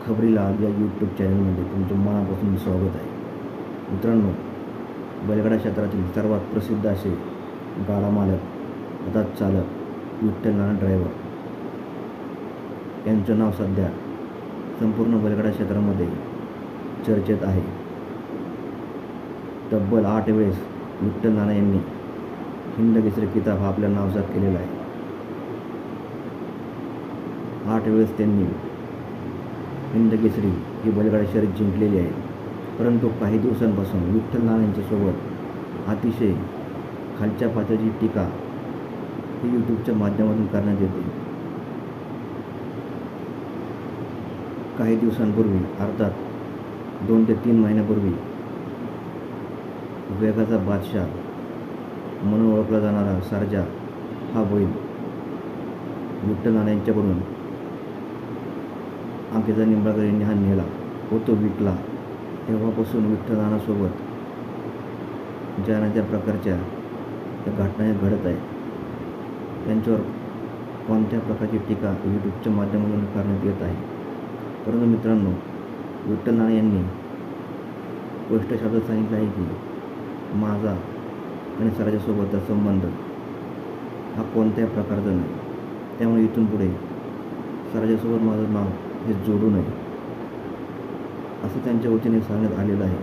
खबरीलाल या यूट्यूब चॅनलमध्ये तुमचं मनापासून स्वागत आहे. मित्रांनो, बैलगाडा क्षेत्रातील सर्वात प्रसिद्ध असे गाडा मालक, रथात चालक विठ्ठल नाना ड्रायव्हर यांचं नाव सध्या संपूर्ण बैलगाडा क्षेत्रामध्ये चर्चेत आहे. तब्बल 8 वेळेस विठ्ठल नाना यांनी हिंद केसरी किताब हा आपल्या नावसात केलेला आहे. 8 वेळेस त्यांनी हिंद केसरी ही बैलगाडा शर्यत जिंकलेली आहे. परंतु काही दिवसांपासून विठ्ठल नाना यांच्यासोबत अतिशय खालच्या पातळीची टीका ही यूट्यूबच्या माध्यमातून करण्यात येते. काही दिवसांपूर्वी अर्थात 2 ते 3 महिन्यापूर्वी वेगाचा बादशाह म्हणून ओळखला जाणारा सर्जा हा बैल विठ्ठल नाना यांच्याकडून अंकिता निंबाळकर यांनी हा नेला व तो विकला. तेव्हापासून विठ्ठल नानासोबत ज्या ना त्या प्रकारच्या त्या घटना घडत आहेत. त्यांच्यावर कोणत्या प्रकारची टीका यूट्यूबच्या माध्यमातून करण्यात येत आहे. परंतु मित्रांनो, विठ्ठल नाना यांनी स्पष्ट शब्दात सांगितलं आहे की माझा आणि सर्जासोबतचा संबंध हा कोणत्याही प्रकारचा नाही. त्यामुळे इथून पुढे सर्जासोबत माझं नाव हे जोडू नये असं त्यांच्या वतीने सांगण्यात आलेलं आहे.